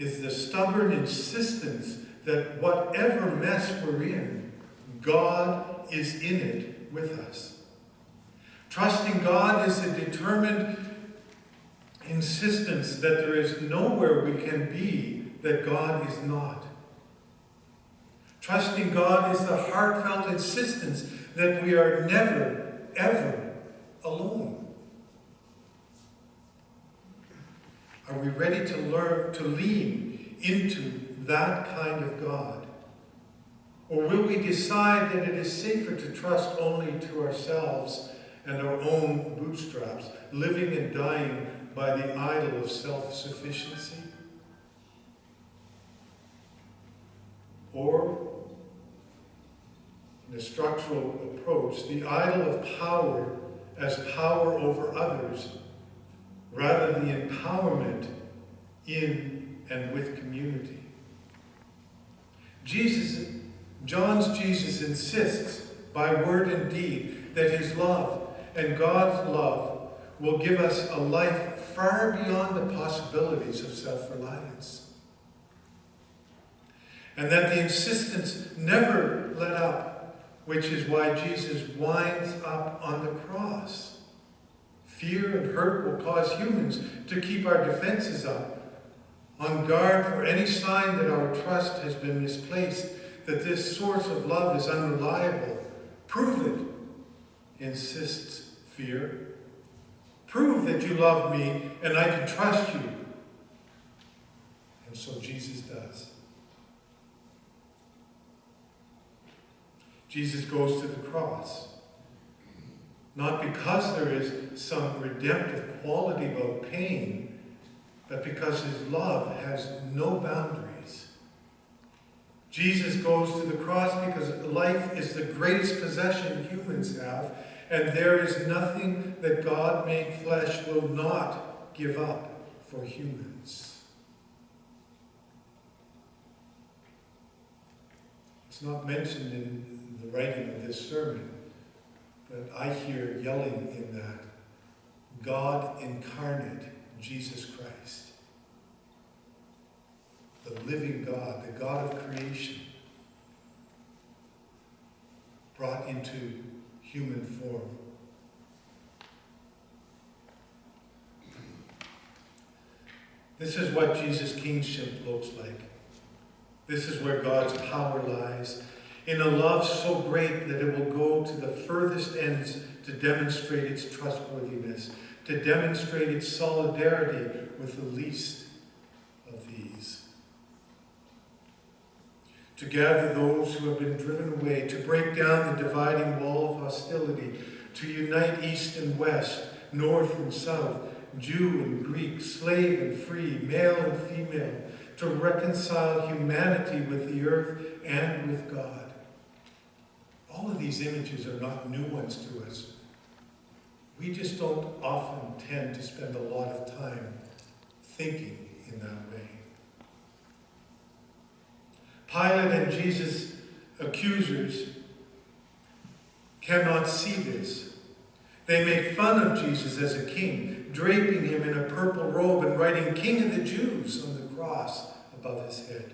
is the stubborn insistence that whatever mess we're in, God is in it with us. Trusting God is a determined insistence that there is nowhere we can be that God is not. Trusting God is the heartfelt insistence that we are never, ever alone. Are we ready to learn to lean into that kind of God? Or will we decide that it is safer to trust only to ourselves and our own bootstraps, living and dying by the idol of self-sufficiency? Or, in a structural approach, the idol of power as power over others, rather the empowerment in and with community. John's Jesus insists by word and deed that his love and God's love will give us a life far beyond the possibilities of self-reliance. And that the insistence never let up, which is why Jesus winds up on the cross. Fear and hurt will cause humans to keep our defenses up, on guard for any sign that our trust has been misplaced, that this source of love is unreliable. Prove it, insists fear. Prove that you love me and I can trust you. And so Jesus does. Jesus goes to the cross. Not because there is some redemptive quality about pain, but because his love has no boundaries. Jesus goes to the cross because life is the greatest possession humans have, and there is nothing that God made flesh will not give up for humans. It's not mentioned in the writing of this sermon, but I hear yelling in that, God incarnate, Jesus Christ. The living God, the God of creation, brought into human form. This is what Jesus' kingship looks like. This is where God's power lies, in a love so great that it will go to the furthest ends to demonstrate its trustworthiness, to demonstrate its solidarity with the least of these. To gather those who have been driven away, to break down the dividing wall of hostility, to unite east and west, north and south, Jew and Greek, slave and free, male and female, to reconcile humanity with the earth and with God. All of these images are not new ones to us. We just don't often tend to spend a lot of time thinking in that way. Pilate and Jesus' accusers cannot see this. They make fun of Jesus as a king, draping him in a purple robe and writing "King of the Jews" on the cross above his head.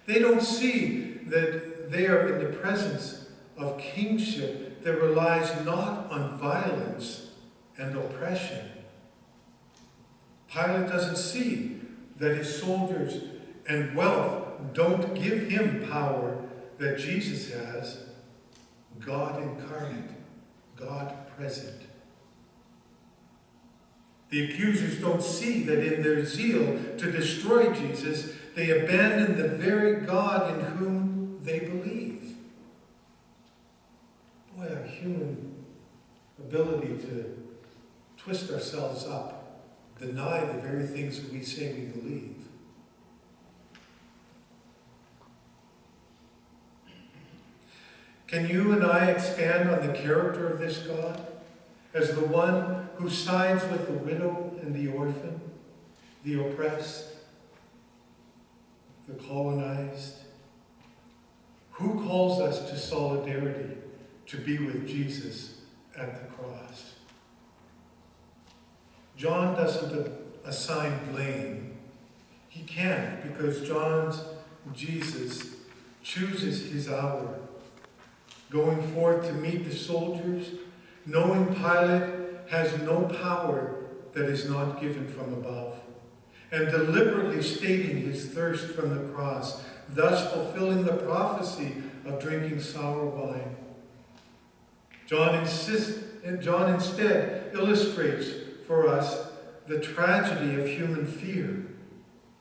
They don't see that they are in the presence of kingship that relies not on violence and oppression. Pilate doesn't see that his soldiers and wealth don't give him power that Jesus has. God incarnate, God present. The accusers don't see that in their zeal to destroy Jesus, they abandon the very God in whom they believe. Boy, our human ability to twist ourselves up, deny the very things that we say we believe. Can you and I expand on the character of this God as the one who sides with the widow and the orphan, the oppressed, the colonized? Who calls us to solidarity, to be with Jesus at the cross? John doesn't assign blame. He can't, because Jesus chooses his hour, going forth to meet the soldiers, knowing Pilate has no power that is not given from above, and deliberately stating his thirst from the cross, thus fulfilling the prophecy of drinking sour wine. John instead illustrates for us the tragedy of human fear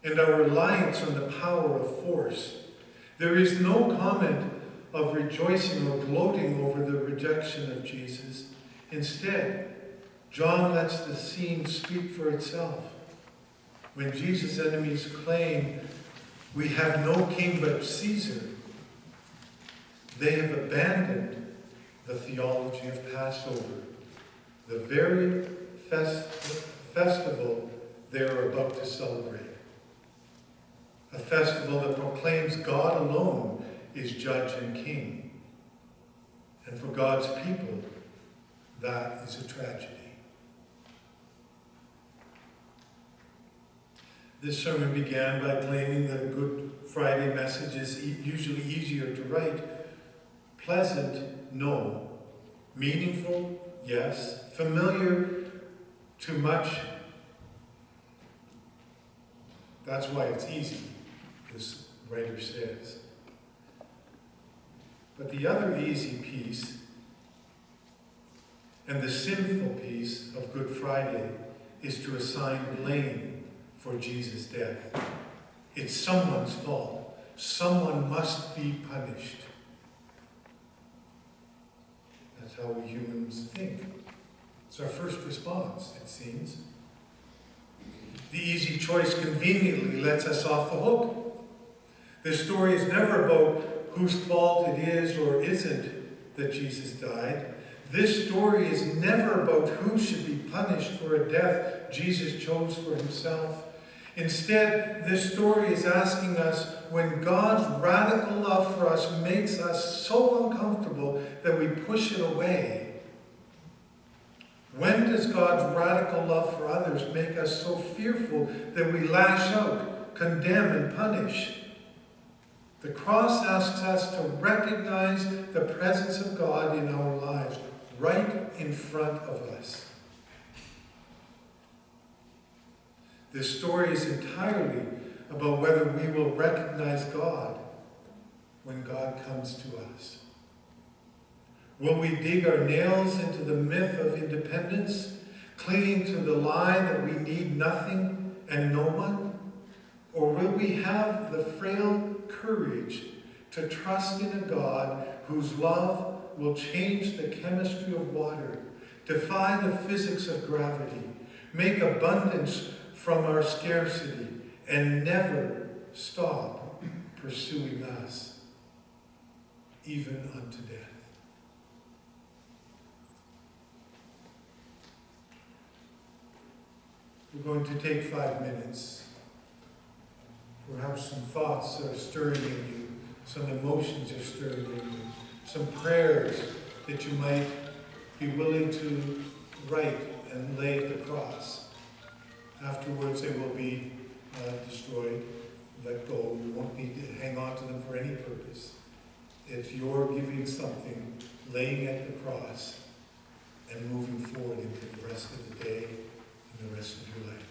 and our reliance on the power of force. There is no comment of rejoicing or gloating over the rejection of Jesus. Instead, John lets the scene speak for itself. When Jesus' enemies claim, "We have no king but Caesar," they have abandoned the theology of Passover, the very festival they are about to celebrate. A festival that proclaims God alone is judge and king. And for God's people, that is a tragedy. This sermon began by claiming that a Good Friday message is usually easier to write. Pleasant, no. Meaningful, yes. Familiar, too much. That's why it's easy, this writer says. But the other easy piece, and the sinful piece of Good Friday, is to assign blame for Jesus' death. It's someone's fault. Someone must be punished. That's how we humans think. It's our first response, it seems. The easy choice conveniently lets us off the hook. This story is never about whose fault it is or isn't that Jesus died. This story is never about who should be punished for a death Jesus chose for himself. Instead, this story is asking us, when God's radical love for us makes us so uncomfortable that we push it away, when does God's radical love for others make us so fearful that we lash out, condemn, and punish? The cross asks us to recognize the presence of God in our lives, right in front of us. This story is entirely about whether we will recognize God when God comes to us. Will we dig our nails into the myth of independence, clinging to the lie that we need nothing and no one? Or will we have the frail courage to trust in a God whose love will change the chemistry of water, defy the physics of gravity, make abundance from our scarcity, and never stop pursuing us, even unto death? We're going to take 5 minutes. Perhaps some thoughts are stirring in you, some emotions are stirring in you, some prayers that you might be willing to write and lay at the cross. Afterwards, they will be destroyed, let go. You won't need to hang on to them for any purpose. It's your giving something, laying at the cross, and moving forward into the rest of the day and the rest of your life.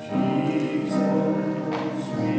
Jesus, we